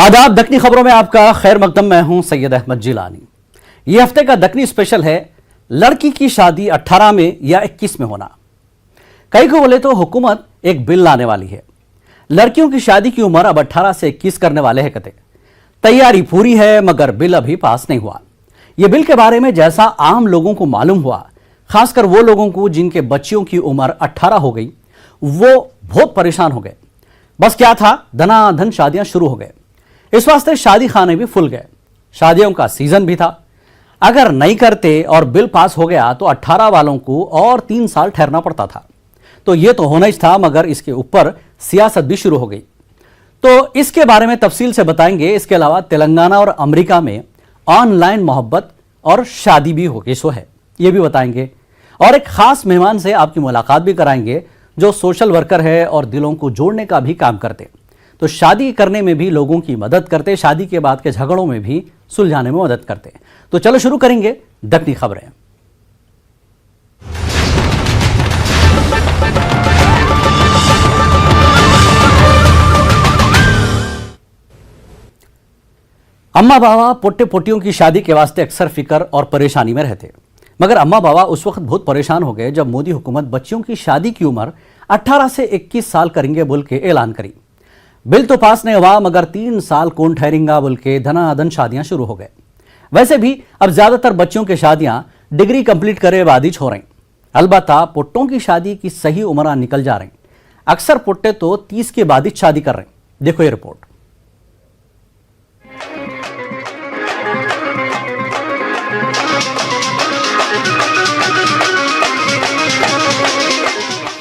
आदाब। दक्कनी खबरों में आपका खैर मकदम। मैं हूं सैयद अहमद जिलानी। ये हफ्ते का दक्कनी स्पेशल है लड़की की शादी 18 में या 21 में होना। कई को बोले तो हुकूमत एक बिल लाने वाली है। लड़कियों की शादी की उम्र अब 18 से 21 करने वाले हैं। कहते तैयारी पूरी है मगर बिल अभी पास नहीं हुआ। यह बिल के बारे में जैसा आम लोगों को मालूम हुआ, खासकर वो लोगों को जिनके बच्चियों की उम्र 18 हो गई, वो बहुत परेशान हो गए। बस क्या था, धनाधन शादियां शुरू हो गए। इस वास्ते शादी खाने भी फुल गए। शादियों का सीजन भी था। अगर नहीं करते और बिल पास हो गया तो 18 वालों को और 3 साल ठहरना पड़ता था। तो यह तो होना ही था, मगर इसके ऊपर सियासत भी शुरू हो गई। तो इसके बारे में तफसील से बताएंगे। इसके अलावा तेलंगाना और अमेरिका में ऑनलाइन मोहब्बत और शादी भी हो गई सो है, यह भी बताएंगे। और एक खास मेहमान से आपकी मुलाकात भी कराएंगे जो सोशल वर्कर है और दिलों को जोड़ने का भी काम करते। तो शादी करने में भी लोगों की मदद करते, शादी के बाद के झगड़ों में भी सुलझाने में मदद करते। तो चलो शुरू करेंगे दक्कनी खबरें। अम्मा बाबा पोटे पोटियों की शादी के वास्ते अक्सर फिक्र और परेशानी में रहते। मगर अम्मा बाबा उस वक्त बहुत परेशान हो गए जब मोदी हुकूमत बच्चियों की शादी की उम्र 18 से 21 साल करेंगे बोल के ऐलान करी। बिल तो पास नहीं हुआ मगर 3 साल कौन ठहरेंगा बोल के धनाधन शादियां शुरू हो गए। वैसे भी अब ज्यादातर बच्चों की शादियां डिग्री कंप्लीट करे बाद ही हो रही। अलबत्ता पुट्टों की शादी की सही उम्र निकल जा रही। अक्सर पुट्टे तो 30 के बाद ही शादी कर रहे। देखो ये रिपोर्ट।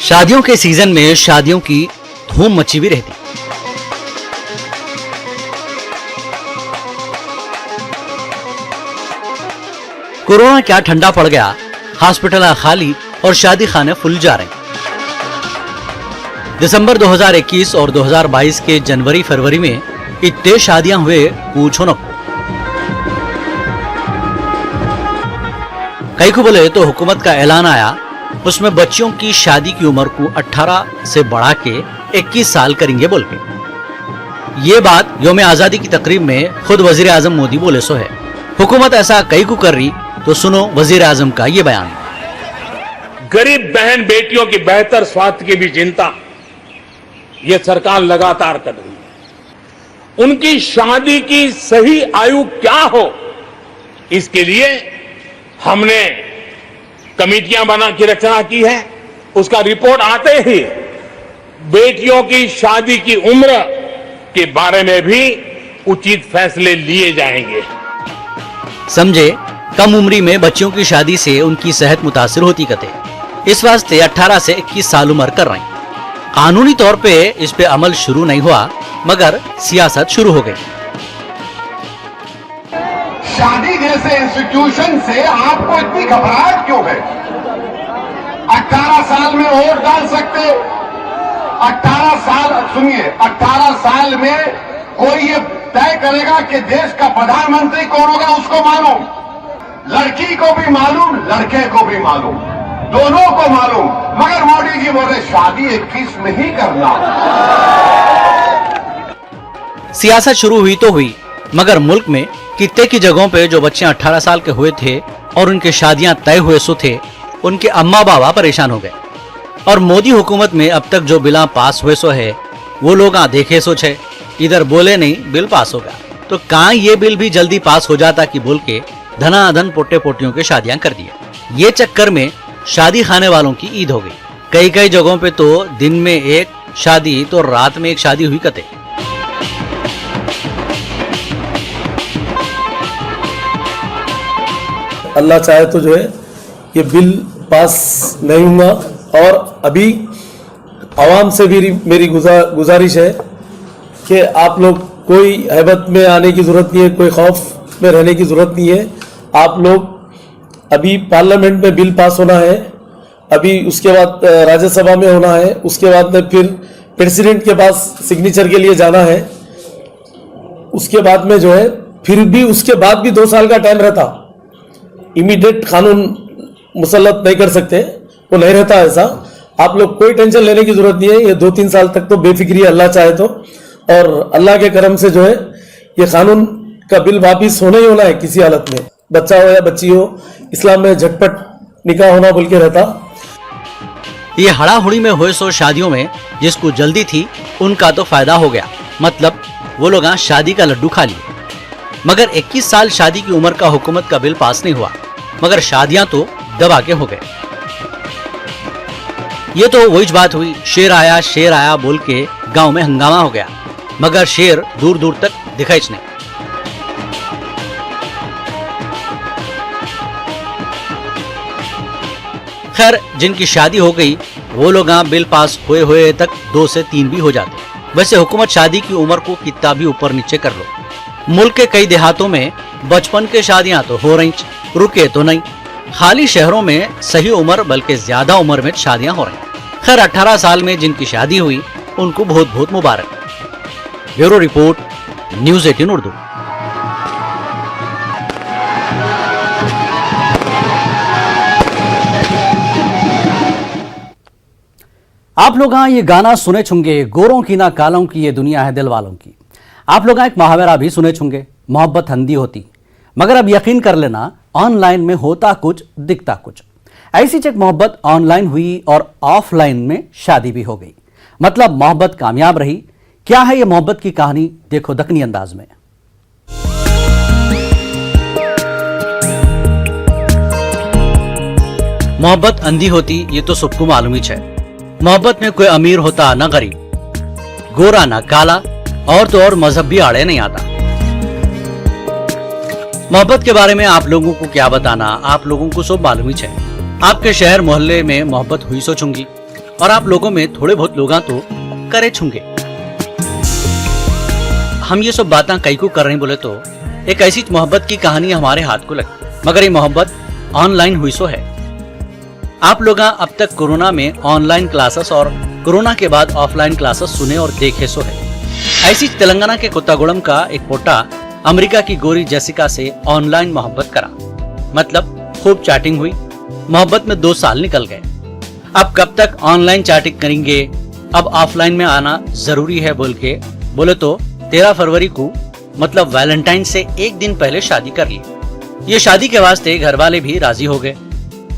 शादियों के सीजन में शादियों की धूम मची भी रहती। कोरोना क्या ठंडा पड़ गया, हॉस्पिटल खाली और शादी खाने फुल जा रहे। दिसंबर 2021 और 2022 के जनवरी फरवरी में इतने शादियां हुए पूछो न। कई को बोले तो हुकूमत का ऐलान आया, उसमें बच्चियों की शादी की उम्र को 18 से बढ़ा के 21 साल करेंगे बोल के। ये बात यौम आजादी की तकरीब में खुद वजीर आजम मोदी बोले सो है। हुकूमत ऐसा कई को कर रही तो सुनो वजीर आजम का ये बयान। गरीब बहन बेटियों की बेहतर स्वास्थ्य की भी चिंता ये सरकार लगातार कर रही है। उनकी शादी की सही आयु क्या हो, इसके लिए हमने कमेटियां बना की रचना की है। उसका रिपोर्ट आते ही बेटियों की शादी की उम्र के बारे में भी उचित फैसले लिए जाएंगे। समझे, कम उम्री में बच्चियों की शादी से उनकी सेहत मुतासिर होती कहते। इस वास्ते 18 से 21 साल उम्र कर रहे। कानूनी तौर पे इस पे अमल शुरू नहीं हुआ मगर सियासत शुरू हो गई। शादी जैसे इंस्टीट्यूशन से आपको इतनी घबराहट क्यों है? 18 साल में वोट डाल सकते। 18 साल, सुनिए, 18 साल में कोई ये तय करेगा कि देश का प्रधानमंत्री कौन होगा, उसको मालूम। लड़की को भी मालूम, लड़के को भी मालूम, दोनों को मालूम। मगर मोदी जी बोले शादी 21 में ही करना। सियासत शुरू हुई तो हुई, मगर मुल्क में कितने की जगहों पे जो बच्चे 18 साल के हुए थे और उनके शादियां तय हुए सो थे, उनके अम्मा बाबा परेशान हो गए। और मोदी हुकूमत में अब तक जो बिल पास हुए सो है, वो लोग देखे सोच है, इधर बोले नहीं बिल पास होगा तो कहां ये बिल भी जल्दी पास हो जाता कि बोल के धनाधन पोटे पोटियों के शादियां कर दिया। ये चक्कर में शादी खाने वालों की ईद हो गई। कई जगहों पे तो दिन में एक शादी तो रात में एक शादी हुई कते। अल्लाह चाहे तो जो है ये बिल पास नहीं हुआ। और अभी आवाम से भी मेरी गुजारिश है कि आप लोग कोई हैबत में आने की जरूरत नहीं है, कोई खौफ में रहने की जरूरत नहीं है। आप लोग अभी पार्लियामेंट में बिल पास होना है, अभी उसके बाद राज्यसभा में होना है, उसके बाद में फिर प्रेसिडेंट के पास सिग्नेचर के लिए जाना है। उसके बाद में जो है फिर भी उसके बाद भी 2 साल का टाइम रहता। इमीडिएट कानून मुसल्लत नहीं कर सकते, वो नहीं रहता ऐसा। आप लोग कोई टेंशन लेने की जरूरत नहीं है। ये 2-3 साल तक तो बेफिक्री अल्लाह चाहे तो, और अल्लाह के करम से जो है ये कानून का बिल वापिस होना ही होना है किसी हालत में, बच्चा हो या बच्ची हो। इस्लाम में झटपट निकाह होना बोल के रहता। ये हड़ाहुड़ी में हुए सो शादियों में जिसको जल्दी थी उनका तो फायदा हो गया, मतलब वो लोग शादी का लड्डू खा लिए। मगर 21 साल शादी की उम्र का हुकूमत का बिल पास नहीं हुआ, मगर शादियां तो दबा के हो गए। ये तो वही बात हुई, शेर आया बोल के गांव में हंगामा हो गया, मगर शेर दूर दूर तक दिखाई नहीं। खैर, जिनकी शादी हो गई वो लोग बिल पास हुए हुए तक 2 से 3 भी हो जाते। वैसे हुकूमत शादी की उम्र को कितना भी ऊपर नीचे कर लो, मुल्क के कई देहातों में बचपन के शादियां तो हो रही, रुके तो नहीं। खाली शहरों में सही उम्र बल्कि ज्यादा उम्र में शादियां हो रही। खैर, 18 साल में जिनकी शादी हुई उनको बहुत बहुत मुबारक। Bureau report, news 18 Urdu. आप लोग ये गाना सुने होंगे, गोरों की ना कालों की ये दुनिया है दिल वालों की। आप लोग एक मुहावरा भी सुने होंगे, मोहब्बत अंधी होती। मगर अब यकीन कर लेना, ऑनलाइन में होता कुछ दिखता कुछ। ऐसी एक मोहब्बत ऑनलाइन हुई और ऑफलाइन में शादी भी हो गई, मतलब मोहब्बत कामयाब रही। क्या है ये मोहब्बत की कहानी, देखो दक्कनी अंदाज में। मोहब्बत अंधी होती ये तो सबको मालूम ही है। मोहब्बत में कोई अमीर होता ना गरीब, गोरा ना काला, और तो और मजहब भी आड़े नहीं आता। मोहब्बत के बारे में आप लोगों को क्या बताना, आप लोगों को सब मालूम ही है। आपके शहर मोहल्ले में मोहब्बत हुई सो छूंगी, और आप लोगों में थोड़े बहुत लोग तो करे छूंगे। हम ये सब बातें कई को कर रहे बोले तो एक ऐसी मोहब्बत की कहानी हमारे हाथ को लगी, मगर ये मोहब्बत ऑनलाइन हुई सो है। आप लोग अब तक कोरोना में ऑनलाइन क्लासेस और कोरोना के बाद ऑफलाइन क्लासेस सुने और देखे सो है। ऐसी तेलंगाना के कोत्तागुड़म का एक पोटा अमेरिका की गोरी जेसिका से ऑनलाइन मोहब्बत करा, मतलब खूब चैटिंग हुई। मोहब्बत में 2 साल निकल गए। अब कब तक ऑनलाइन चैटिंग करेंगे, अब ऑफलाइन में आना जरूरी है बोले तो 13 फरवरी को, मतलब वैलेंटाइन से एक दिन पहले शादी कर ली। ये शादी के वास्ते घर वाले भी राजी हो गए।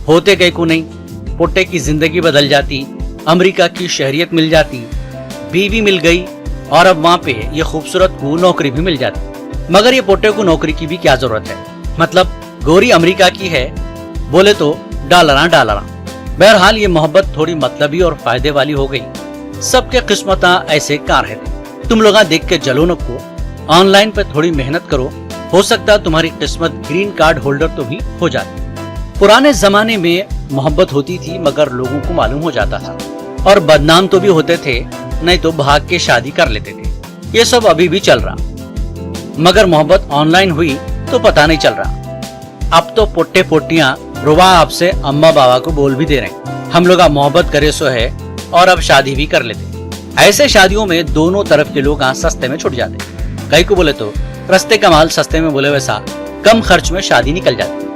होते कई को नहीं, पोटे की जिंदगी बदल जाती, अमेरिका की शहरियत मिल जाती, बीवी मिल गई, और अब वहाँ पे ये खूबसूरत को नौकरी भी मिल जाती। मगर ये पोटे को नौकरी की भी क्या जरूरत है, मतलब गोरी अमेरिका की है बोले तो डॉलर। बहरहाल ये मोहब्बत थोड़ी मतलबी और फायदे वाली हो गई। सबके किस्मत ऐसे कार है। तुम लोग देख के जलो न को, ऑनलाइन पे थोड़ी मेहनत करो, हो सकता तुम्हारी किस्मत ग्रीन कार्ड होल्डर तो भी हो जाती। पुराने जमाने में मोहब्बत होती थी मगर लोगों को मालूम हो जाता था, और बदनाम तो भी होते थे, नहीं तो भाग के शादी कर लेते थे। ये सब अभी भी चल रहा, मगर मोहब्बत ऑनलाइन हुई तो पता नहीं चल रहा। अब तो पोट्टे पोटियां रुबा आपसे अम्मा बाबा को बोल भी दे रहे, हम लोग अब मोहब्बत करे सो है और अब शादी भी कर लेते। ऐसे शादियों में दोनों तरफ के लोग सस्ते में छुट जाते। कई को बोले तो रस्ते का माल सस्ते में, बोले वैसा कम खर्च में शादी निकल जाती।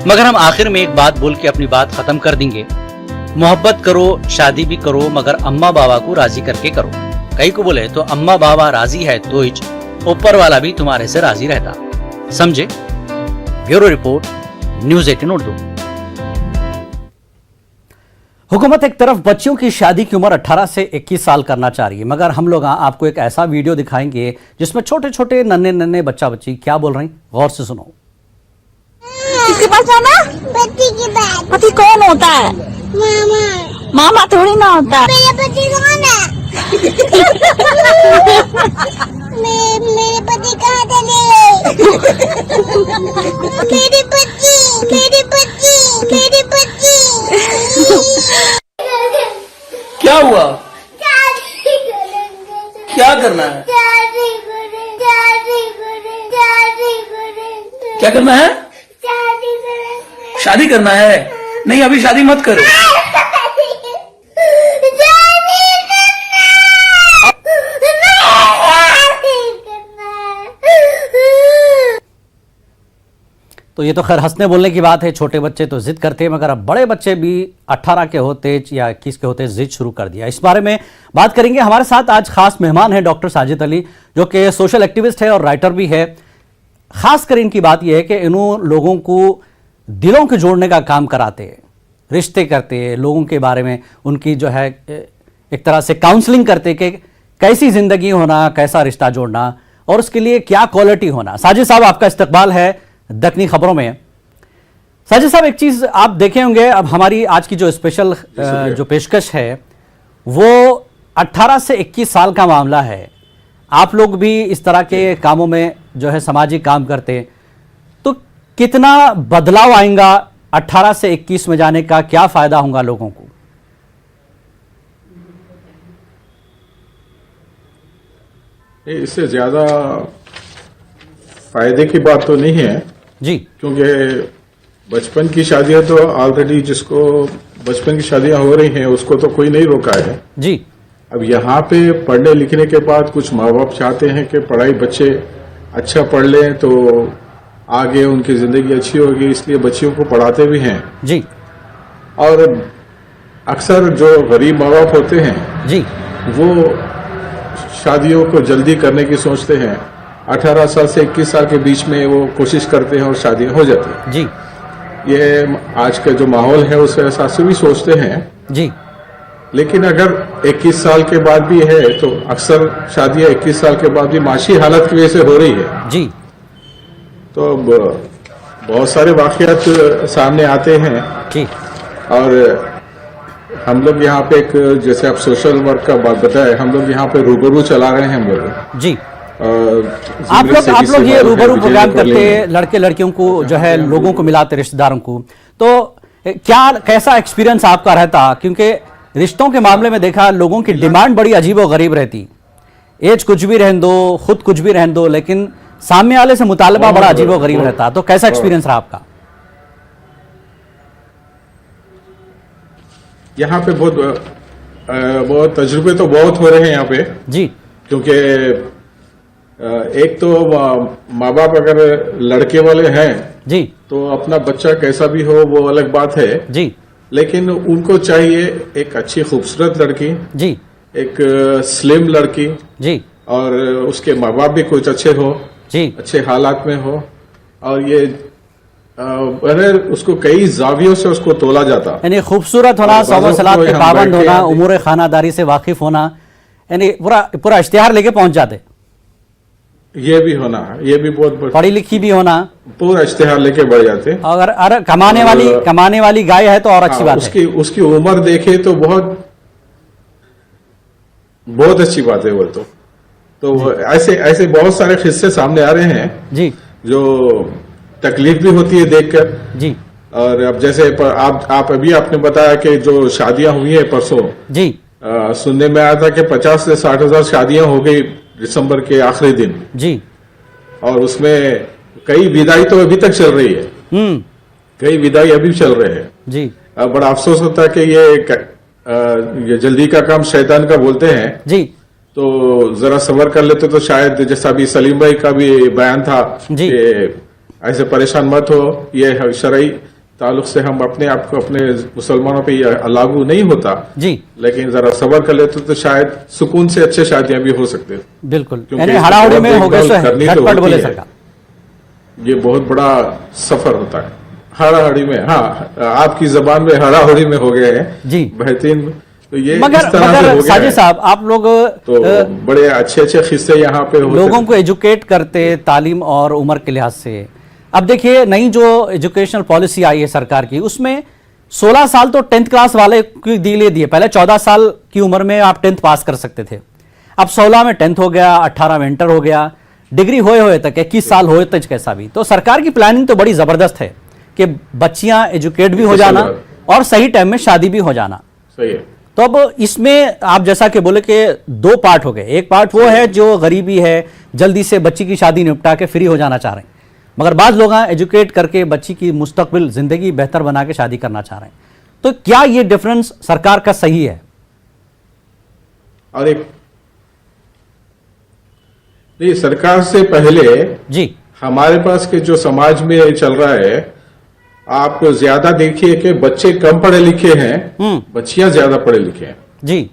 मगर हम आखिर में एक बात बोल के अपनी बात खत्म कर देंगे, मोहब्बत करो, शादी भी करो, मगर अम्मा बाबा को राजी करके करो। कई को बोले तो अम्मा बाबा राजी है तो ही ऊपर वाला भी तुम्हारे से राजी रहता, समझे। Bureau report, news 18 Urdu. हुकूमत एक तरफ बच्चियों की शादी की उम्र 18 से 21 साल करना चाह रही है, मगर हम लोग आपको एक ऐसा वीडियो दिखाएंगे जिसमें छोटे छोटे नन्हे बच्चा बच्ची क्या बोल रहे हैं, गौर से सुनो। किसके पास जाना? पति के पास। पति कौन होता है? मामा। मामा थोड़ी ना होता है। मेरा पति कौन है? मेरे पति कहाँ चले गए? मेरे पति। क्या हुआ? क्या करना है? क्या करना है? शादी करना है? नहीं, अभी शादी मत करो। तो तो ये तो खैर हंसने बोलने की बात है, छोटे बच्चे तो जिद करते हैं, मगर अब बड़े बच्चे भी 18 के होते या 21 के होते जिद शुरू कर दिया। इस बारे में बात करेंगे। हमारे साथ आज खास मेहमान है डॉक्टर साजिद अली, जो कि सोशल एक्टिविस्ट है और राइटर भी है। खासकर इनकी बात यह है कि इन लोगों को दिलों के जोड़ने का काम कराते हैं, रिश्ते करते हैं, लोगों के बारे में उनकी जो है एक तरह से काउंसलिंग करते कि कैसी जिंदगी होना, कैसा रिश्ता जोड़ना और उसके लिए क्या क्वालिटी होना। साजिद साहब, आपका इस्तकबाल है दक्कनी खबरों में। साजिद साहब, एक चीज आप देखे होंगे, अब हमारी आज की जो स्पेशल जो पेशकश है वो 18 से 21 साल का मामला है। आप लोग भी इस तरह के कामों में जो है सामाजिक काम करते हैं, तो कितना बदलाव आएगा 18 से 21 में जाने का, क्या फायदा होगा लोगों को? इससे ज्यादा फायदे की बात तो नहीं है जी, क्योंकि बचपन की शादियां तो ऑलरेडी, जिसको बचपन की शादियां हो रही हैं उसको तो कोई नहीं रोका है जी। अब यहाँ पे पढ़ने लिखने के बाद कुछ माँ बाप चाहते हैं कि पढ़ाई बच्चे अच्छा पढ़ लें तो आगे उनकी जिंदगी अच्छी होगी, इसलिए बच्चियों को पढ़ाते भी हैं जी और अक्सर जो गरीब माँ बाप होते हैं जी वो शादियों को जल्दी करने की सोचते हैं। 18 साल से 21 साल के बीच में वो कोशिश करते हैं और शादियां हो जाती हैं। जी ये आज का जो माहौल है उस हिसाब से भी सोचते हैं, जी लेकिन अगर 21 साल के बाद भी है तो अक्सर शादियां 21 साल के बाद भी माशी हालत की वजह से हो रही है। जी तो अब बहुत सारे वाकयात सामने आते हैं जी और हम लोग यहाँ पे एक, जैसे आप सोशल वर्क का बात बताए, हम लोग यहाँ पे रूबरू चला रहे हैं हम लोग। जी। आप लोग ये रूबरू प्रोग्राम करते हैं, लड़के लड़कियों को जो है लोगों को मिलाते, रिश्तेदारों को, तो क्या कैसा एक्सपीरियंस आपका रहता? क्योंकि रिश्तों के मामले में देखा लोगों की डिमांड बड़ी अजीब और गरीब रहती। एज कुछ भी रहने दो, खुद कुछ भी रहने दो, लेकिन सामने वाले से मुतालबा बड़ा अजीब और गरीब रहता। तो कैसा एक्सपीरियंस रहा आपका? यहाँ पे बहुत तजुर्बे तो बहुत हो रहे हैं यहाँ पे जी, क्योंकि एक तो माँ बाप अगर लड़के वाले हैं जी तो अपना बच्चा कैसा भी हो वो अलग बात है जी लेकिन उनको चाहिए एक अच्छी खूबसूरत लड़की, जी एक स्लिम लड़की जी और उसके माँ बाप भी कुछ अच्छे हो, जी अच्छे हालात में हो और ये अगर उसको कई जावियों से उसको तोला जाता, यानी खूबसूरत होना, सौवा सलात के पाबंद होना, उमूर खानादारी से वाकिफ होना, यानी पूरा इश्तिहार लेके पहुंच जाते। ये भी होना, ये भी बहुत पढ़ी लिखी भी होना, पूरा इश्तिहार लेके बढ़ जाते। अगर कमाने वाली गाय है तो और अच्छी बात है। उसकी उम्र देखे तो बहुत अच्छी बात है वो तो ऐसे बहुत सारे किस्से सामने आ रहे हैं जी, जो तकलीफ भी होती है देखकर जी। और अब जैसे आप अभी आपने बताया कि जो शादियां हुई है परसों जी, सुनने में आया था कि 50 से 60 हजार शादियां हो गई दिसंबर के आखिरी दिन जी, और उसमें कई विदाई तो अभी तक चल रही है, कई विदाई अभी चल रहे हैं जी। अब बड़ा अफसोस होता है कि ये जल्दी का काम शैतान का बोलते हैं जी, तो जरा सबर कर लेते तो शायद, जैसा अभी सलीम भाई का भी बयान था जी। कि ऐसे परेशान मत हो, ये शरई ताल्लुक से हम अपने आप को अपने मुसलमानों पे ये लागू नहीं होता जी, लेकिन जरा सबर कर लेते तो शायद सुकून से अच्छे शादियां भी हो सकते हैं। बिल्कुल, क्योंकि यानी हड़ाहुड़ी में हो गए करनी तो झटपट बोले होती है। सरकार। ये बहुत बड़ा सफर होता है हड़ाहड़ी में। हाँ, आपकी जबान में हड़ाहड़ी में हो गए हैं जी, बेहतरीन। तो ये मगर इस तरह से हो गया साजिद है। साहब, आप लोग तो बड़े अच्छे किस्से यहाँ पे होते लोगों हैं। को एजुकेट करते तालीम और उम्र के लिहाज से। अब देखिए, नई जो एजुकेशनल पॉलिसी आई है सरकार की, उसमें 16 साल तो 10th क्लास वाले को दिए। पहले 14 साल की उम्र में आप 10th पास कर सकते थे, अब 16 में 10th हो गया, 18 में इंटर हो गया, डिग्री होए तक 21 साल होए तक कैसा भी। तो सरकार की प्लानिंग तो बड़ी जबरदस्त है कि बच्चियां एजुकेट भी हो जाना और सही टाइम में शादी भी हो जाना। सही है। तो अब इसमें आप जैसा कि बोले कि 2 पार्ट हो गए। एक पार्ट वो है जो गरीबी है, जल्दी से बच्ची की शादी निपटा के फ्री हो जाना चाह रहे हैं, मगर बाज़ लोग एजुकेट करके बच्ची की मुस्तकबिल ज़िंदगी बेहतर बना के शादी करना चाह रहे हैं। तो क्या ये डिफरेंस सरकार का सही है? और एक नहीं, सरकार से पहले जी, हमारे पास के जो समाज में ये चल रहा है, आप ज्यादा देखिए कि बच्चे कम पढ़े लिखे हैं, बच्चियां ज्यादा पढ़े लिखे हैं। जी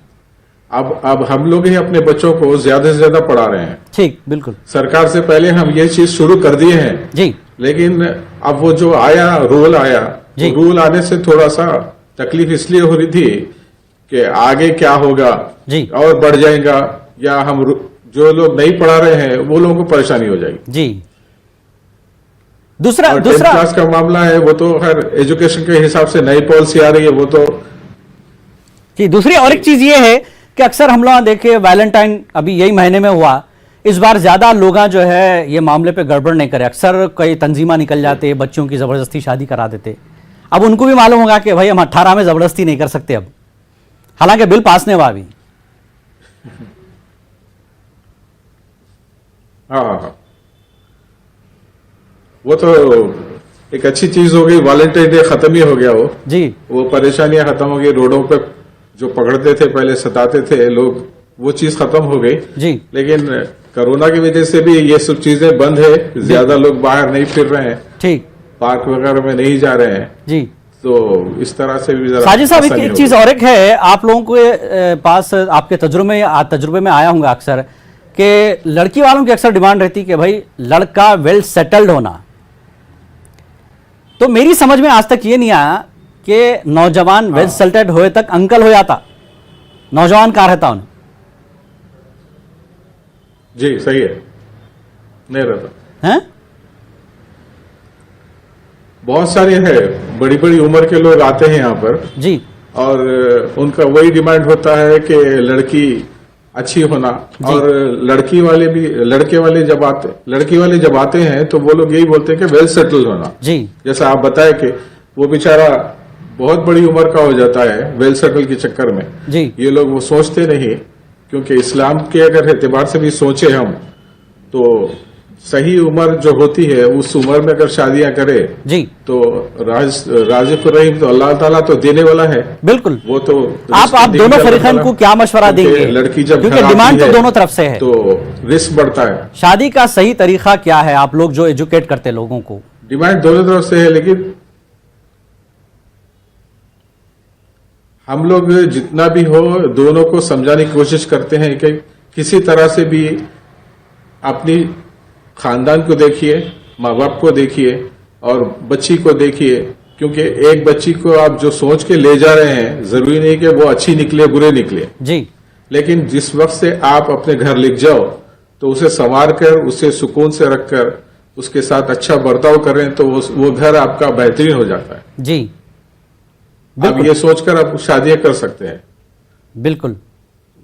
अब हम लोग ही अपने बच्चों को ज्यादा से ज्यादा पढ़ा रहे हैं। ठीक, बिल्कुल सरकार से पहले हम ये चीज शुरू कर दिए हैं जी। लेकिन अब वो जो आया रूल आया, जी। तो रूल आने से थोड़ा सा तकलीफ इसलिए हो रही थी कि आगे क्या होगा जी। और बढ़ जाएगा, या हम जो लोग नहीं पढ़ा रहे हैं वो लोगों को परेशानी हो जाएगी जी। दूसरा और 10th क्लास का मामला है, वो तो हर एजुकेशन के हिसाब से नई पॉलिसी आ रही है, वो तो जी। दूसरी और एक चीज ये है कि अक्सर हम लोग देखे वैलेंटाइन अभी यही महीने में हुआ, इस बार ज्यादा लोग जो है ये मामले पे गड़बड़ नहीं करे। अक्सर कई तंजीमा निकल जाते, बच्चों की जबरदस्ती शादी करा देते। अब उनको भी मालूम होगा कि भाई हम 18 में जबरदस्ती नहीं कर सकते अब, हालांकि बिल पास नहीं हुआ अभी। हाँ, वो तो एक अच्छी चीज हो गई। वैलेंटाइन डे खत्म ही हो गया जी। वो परेशानियां खत्म हो गई। रोडों पे जो पकड़ते थे पहले, सताते थे लोग, वो चीज खत्म हो गई जी। लेकिन कोरोना की वजह से भी ये सब चीजें बंद है, ज्यादा लोग बाहर नहीं फिर रहे हैं, ठीक, पार्क वगैरह में नहीं जा रहे हैं, जी। तो इस तरह से भी जरा साजिद साहब आसानी एक हो चीज गई। और एक है, आप लोगों के पास आपके तजुर्बे में आया होगा अक्सर कि लड़की वालों की अक्सर डिमांड रहती कि भाई लड़का वेल सेटल्ड होना। तो मेरी समझ में आज तक ये नहीं आया कि नौजवान वेल सेटल्ड होए तक अंकल हो जाता, नौजवान कहाँ रहता उन्हें। जी सही है, नहीं रहता हैं? बहुत सारे हैं, बड़ी बड़ी उम्र के लोग आते हैं यहाँ पर जी। और उनका वही डिमांड होता है कि लड़की अच्छी होना, और लड़की वाले जब आते हैं तो वो लोग यही बोलते हैं कि वेल सेटल होना। जी। जैसा आप बताए कि वो बेचारा बहुत बड़ी उम्र का हो जाता है वेल सेटल के चक्कर में। जी। ये लोग वो सोचते नहीं, क्योंकि इस्लाम के अगर एतबार से भी सोचे हम तो सही उम्र जो होती है उस उम्र में अगर शादियां करे जी तो राज़िक़ुर रहीम तो अल्लाह ताला तो देने वाला है। बिल्कुल। वो तो आप दोनों फरीकैन को क्या मशवरा देंगे? लड़की जब क्योंकि घर डिमांड आती तो है दोनों तरफ से है, तो रिस्क बढ़ता है। शादी का सही तरीका क्या है, आप लोग जो एजुकेट करते लोगों को? डिमांड दोनों तरफ से है, लेकिन हम लोग जितना भी हो दोनों को समझाने की कोशिश करते हैं कि किसी तरह से भी अपनी खानदान को देखिए, माँ बाप को देखिए और बच्ची को देखिए, क्योंकि एक बच्ची को आप जो सोच के ले जा रहे हैं जरूरी नहीं कि वो अच्छी निकले बुरे निकले जी। लेकिन जिस वक्त से आप अपने घर लिख जाओ तो उसे संवार कर, उसे सुकून से रखकर उसके साथ अच्छा बर्ताव करें तो वो घर आपका बेहतरीन हो जाता है। जी आप ये सोचकर आप शादियां कर सकते हैं। बिल्कुल।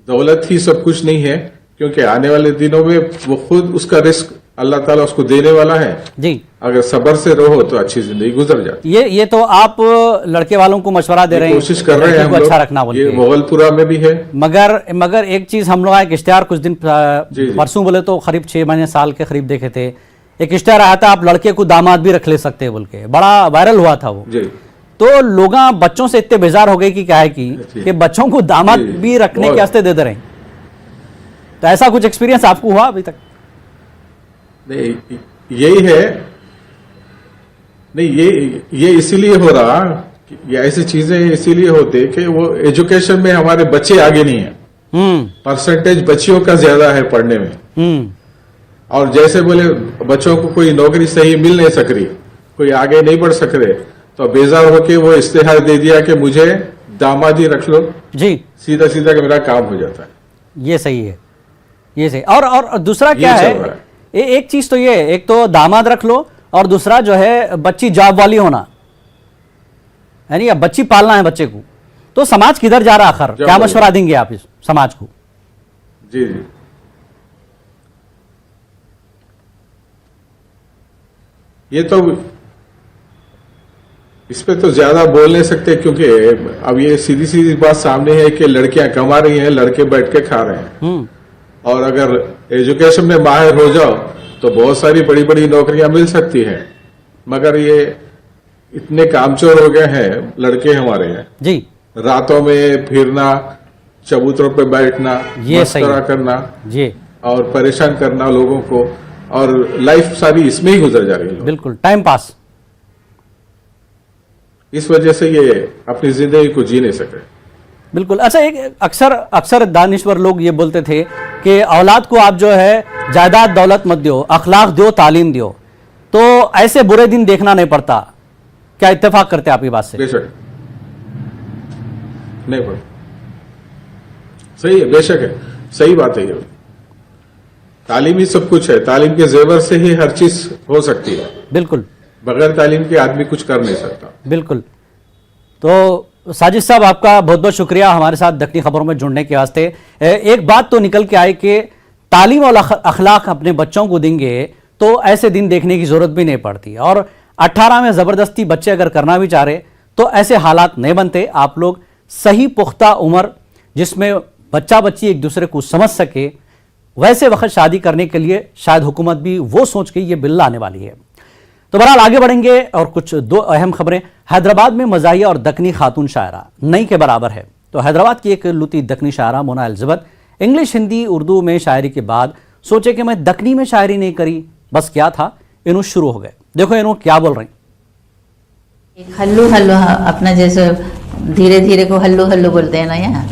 दौलत ही सब कुछ नहीं है, क्योंकि आने वाले दिनों में वो खुद उसका रिस्क अल्लाह ताला उसको देने वाला है। जी। अगर सब्र से रहो तो अच्छी जिंदगी गुजर जाती। ये तो आप लड़के वालों को मशवरा दे रहे हैं, कोशिश कर रहे हैं हम को अच्छा लोग। रखना बोल ये के। मोगलपुरा में भी है। मगर एक चीज हम लोग एक इश्तेहार कुछ दिन जी। परसों बोले तो करीब 6 महीने साल के करीब देखे थे, एक इश्तेहार आया था आप लड़के को दामाद भी रख ले सकते हैं बोल के, बड़ा वायरल हुआ था वो। जी। तो लोग बच्चों से इतने बेजार हो गए कि क्या है कि बच्चों को दामाद जी, भी रखने के वास्ते दे रहे हैं। तो ऐसा कुछ एक्सपीरियंस आपको हुआ अभी तक? नहीं, यही है। नहीं, ये इसीलिए हो रहा, ये ऐसी चीजें इसीलिए होते कि वो एजुकेशन में हमारे बच्चे आगे नहीं है। परसेंटेज बच्चियों का ज्यादा है पढ़ने में। और जैसे बोले बच्चों को कोई नौकरी सही मिल नहीं सक रही, कोई आगे नहीं बढ़ सक रहे, तो बेजार होके वो इश्तेहार दे दिया कि मुझे दामादी रख लो जी। सीधा सीधा कि मेरा काम हो जाता है। ये सही है, ये सही। और दूसरा क्या ये है, चल रहा है। एक चीज तो ये, एक तो दामाद रख लो और दूसरा जो है बच्ची जॉब वाली होना, यानी अब बच्ची पालना है बच्चे को, तो समाज किधर जा रहा आखिर? क्या मशवरा देंगे आप इस समाज को? जी जी। ये तो इस पे तो ज्यादा बोल नहीं सकते, क्योंकि अब ये सीधी सीधी बात सामने है कि लड़कियां कमा रही हैं, लड़के बैठ के खा रहे हैं। और अगर एजुकेशन में माहिर हो जाओ तो बहुत सारी बड़ी बड़ी नौकरियां मिल सकती हैं, मगर ये इतने कामचोर हो गए हैं लड़के हमारे हैं जी। रातों में फिरना, चबूतरों पे बैठना, ये सही मस्करा है। करना जी। और परेशान करना लोगों को, और लाइफ सारी इसमें ही गुजर जा रही है। बिल्कुल टाइम पास। इस वजह से ये अपनी जिंदगी को जी नहीं सके। बिल्कुल। अच्छा, एक अक्सर दानिश्वर लोग ये बोलते थे कि औलाद को आप जो है जायदाद दौलत मत दो, अखलाक दो, तालीम दो, तो ऐसे बुरे दिन देखना नहीं पड़ता। क्या इत्तेफाक करते आप ये बात से? बेशक नहीं पड़ता, सही है, बेशक है, सही बात है ये। तालीम ही सब कुछ है, तालीम के जेवर से ही हर चीज हो सकती है। बिल्कुल। बगैर तालीम के आदमी कुछ कर नहीं सकता। बिल्कुल। तो साजिद साहब, आपका बहुत बहुत शुक्रिया हमारे साथ दक्कनी खबरों में जुड़ने के वास्ते। एक बात तो निकल के आई कि तालीम और अखलाक अपने बच्चों को देंगे तो ऐसे दिन देखने की जरूरत भी नहीं पड़ती, और 18 में जबरदस्ती बच्चे अगर करना भी चाह रहे तो ऐसे हालात नहीं बनते। आप लोग सही पुख्ता उम्र जिसमें बच्चा बच्ची एक दूसरे को समझ सके, वैसे वक्त शादी करने के लिए शायद हुकूमत भी वो सोच के ये बिल लाने वाली है। तो बहरहाल आगे बढ़ेंगे और कुछ दो अहम खबरें। हैदराबाद में मज़ाहिया और दक्कनी खातून शायरा नई के बराबर है। तो हैदराबाद की एक लुती दक्कनी शायरा मोना एलिज़ाबेथ इंग्लिश, हिंदी, उर्दू में शायरी के बाद सोचे कि मैं दक्कनी में शायरी नहीं करी, बस क्या था, इन्हों शुरू हो गए। देखो इन्हों क्या बोल रही। एक हल्लू हल्लू, अपना जैसे धीरे धीरे को हल्लू हल्लू बोलते हैं ना यहाँ,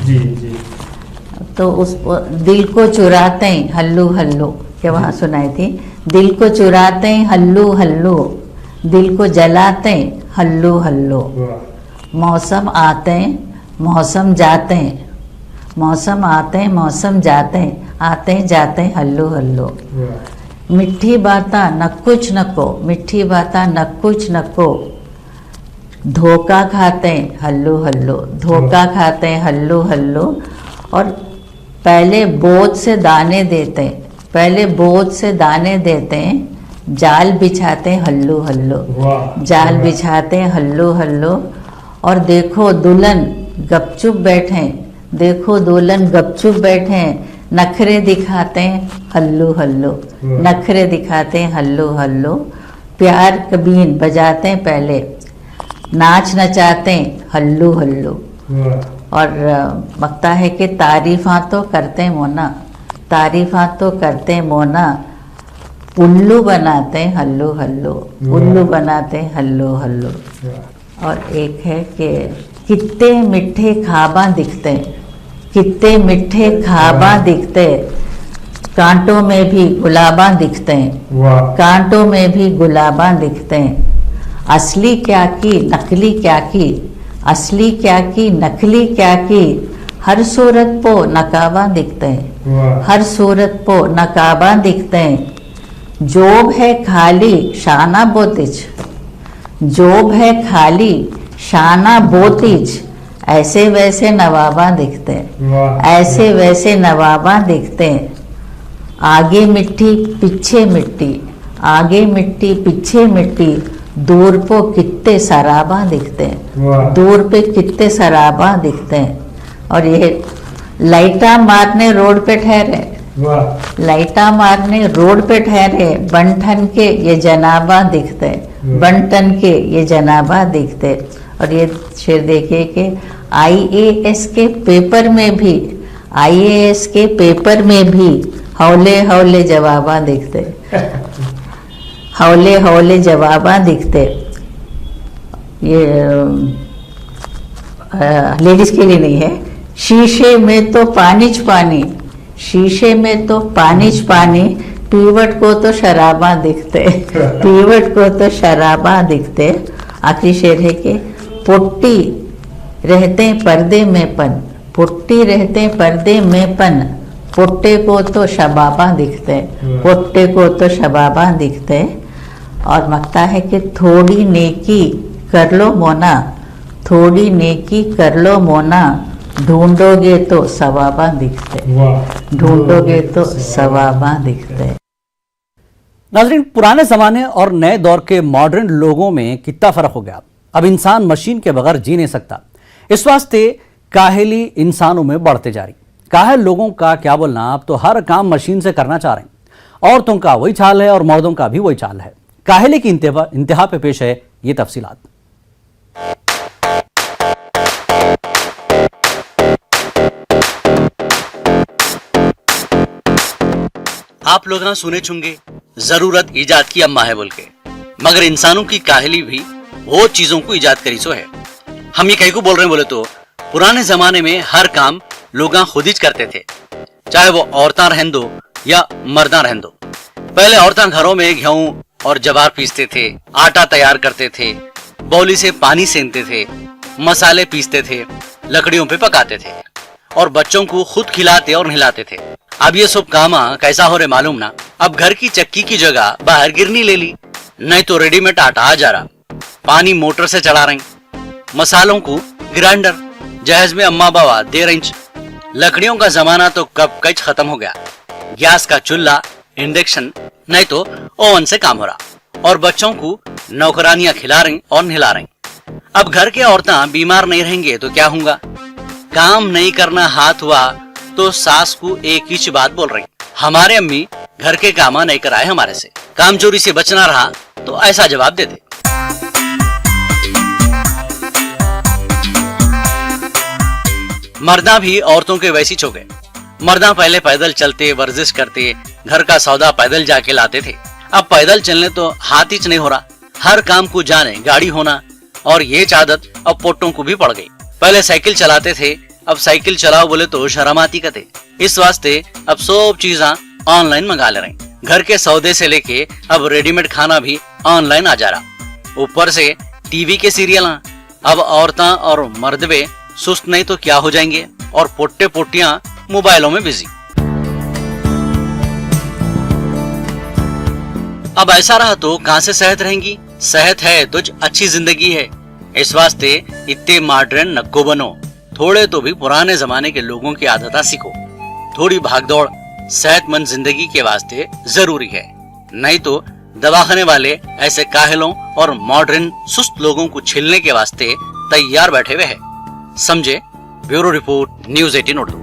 तो उस दिल को चुराते हैं हल्लू हल्लू, क्या वहाँ सुनाई थी, दिल को चुराते हैं हल्लू हल्लू, दिल को जलाते हैं हल्लू हल्लू, मौसम आते हैं मौसम जाते हैं, मौसम आते हैं मौसम जाते हैं, आते हैं जाते हैं हल्लू हल्लू, मिठी बाता न कुछ न को, मिठी बाता न कुछ न को, धोखा खाते हैं हल्लू हल्लू, धोखा खाते हैं हल्लू हल्लू, और पहले बोझ से दाने देते हैं, पहले बोझ से दाने देते हैं, जाल बिछाते हैं हल्लू हल्लू, जाल बिछाते हैं हल्लू हल्लू, और देखो दुल्हन गपचुप बैठे, देखो दुल्हन गपचुप बैठे, नखरे दिखाते हैं हल्लू हल्लू, नखरे दिखाते हैं हल्लू हल्लू, प्यार कबीन बजाते हैं पहले, नाच नचाते हैं हल्लू हल्लू, और लगता है कि तारीफा तो करते हैं मोना, तारीफा तो करते हैं मोना, उल्लू बनाते हैं हल्लू हल्लू, उल्लू बनाते हैं हल्लू हल्लू। और एक है कि कितने मिठे खाबा दिखते, कितने मिठे खाबा दिखते, कांटों में भी गुलाबा दिखते हैं, कांटों में भी गुलाबा दिखते हैं, असली क्या की नकली क्या की, असली क्या की नकली क्या की, हर सूरत पो नकाबा दिखते हैं, हर सूरत पो नकाबा दिखते हैं, जोब है खाली शाना बोतिज, जोब है खाली शाना बोतिज, ऐसे वैसे नवाबा दिखते हैं, ऐसे वैसे नवाबा दिखते हैं, आगे मिट्टी पीछे मिट्टी, आगे मिट्टी पीछे मिट्टी, दूर को कितने सराबा दिखते हैं, दूर पे कितने सराबा दिखते हैं, और ये लाइटा मारने रोड पे ठहरे, लाइटा मारने रोड पे ठहरे, बनठन के ये जनाबा दिखते, बनठन के ये जनाबा दिखते। और ये शेर देखिए कि IAS के पेपर में भी, IAS के पेपर में भी हौले हौले जवाबा दिखते, हौले हौले जवाबा दिखते। ये लेडीज के लिए नहीं है। शीशे में तो पानीच पानी, शीशे में तो पानीच पानी, पीवट को तो शराबा दिखते, पीवट को तो शराबा दिखते। आखिरी शेर है कि पुट्टी रहते पर्दे में पन, पुट्टी रहते पर्दे में पन, पुट्टे को तो शबाबा दिखते, पुट्टे को तो शबाबा दिखते। और लगता है कि थोड़ी नेकी कर लो मोना, थोड़ी नेकी कर लो मोना, ढूंढोगे तो सवाबा दिखते, ढूंढोगे तो सवाबा दिखते। नाज़रीन, पुराने ज़माने और नए दौर के मॉडर्न लोगों में कितना फ़र्क हो गया। अब इंसान मशीन के बगैर जी नहीं सकता। इस वास्ते काहली इंसानों में बढ़ते जा रही। काहल लोगों का क्या बोलना, अब तो हर काम मशीन से करना चाह रहे हैं। औरतों का वही चाल है और मर्दों का भी वही चाल है। काहली की इंतहा पे पेश है ये तफसीलात। आप लोग ना सुने चुंगे जरूरत ईजाद की अम्मा है बोल के, मगर इंसानों की काहली भी वो चीजों को ईजाद करी सो है। हम ये कहीं को बोल रहे हैं बोले तो पुराने जमाने में हर काम लोग खुद ही करते थे, चाहे वो औरतां रहन दो या मर्दा रहन दो। पहले औरतां घरों में गेहूं और जवार पीसते थे, आटा तैयार करते थे, बौली से पानी सेंते थे, मसाले पीसते थे, लकड़ियों पे पकाते थे और बच्चों को खुद खिलाते और नहलाते थे। अब ये सब काम कैसा हो रहे मालूम ना, अब घर की चक्की की जगह बाहर गिरनी ले ली, नहीं तो रेडीमेड आटा आ जा रहा, पानी मोटर से चला रही, मसालों को ग्राइंडर, जहेज में अम्मा बाबा दे रही। लकड़ियों का जमाना तो कब कच खत्म हो गया, गैस का चूल्हा, इंडक्शन नहीं तो ओवन से काम हो रहा और बच्चों को नौकरानियां खिला रही और नहला रही। अब घर के औरतें बीमार नहीं रहेंगे तो क्या होगा, काम नहीं करना हाथ हुआ तो सास को एक ही बात बोल रही, हमारे अम्मी घर के काम नहीं कराए हमारे से, काम चोरी से बचना रहा तो ऐसा जवाब देते। मर्दा भी औरतों के वैसी हो गए। मर्दा पहले पैदल चलते, वर्जिश करते, घर का सौदा पैदल जाके लाते थे, अब पैदल चलने तो हाथ ही नहीं हो रहा, हर काम को जाने गाड़ी होना, और ये आदत अब पोटों को भी पड़ गई। पहले साइकिल चलाते थे, अब साइकिल चलाओ बोले तो शर्म आती कहते। इस वास्ते अब सब चीजें ऑनलाइन मंगा ले रहे, घर के सौदे से लेके अब रेडीमेड खाना भी ऑनलाइन आ जा रहा। ऊपर से टीवी के सीरियल, अब औरतां और मर्दवे सुस्त नहीं तो क्या हो जाएंगे और पोट्टे पोटियां मोबाइलों में बिजी। अब ऐसा रहा तो कहां से सेहत रहेंगी, सेहत है तो अच्छी जिंदगी है। इस वास्ते इतने मॉडर्न नक्को बनो, थोड़े तो भी पुराने जमाने के लोगों की आदतें सीखो। थोड़ी भागदौड़ सेहतमंद जिंदगी के वास्ते जरूरी है, नहीं तो दवाखाने वाले ऐसे काहलों और मॉडर्न सुस्त लोगों को छीलने के वास्ते तैयार बैठे हुए हैं। समझे? Bureau report, news 18 Urdu.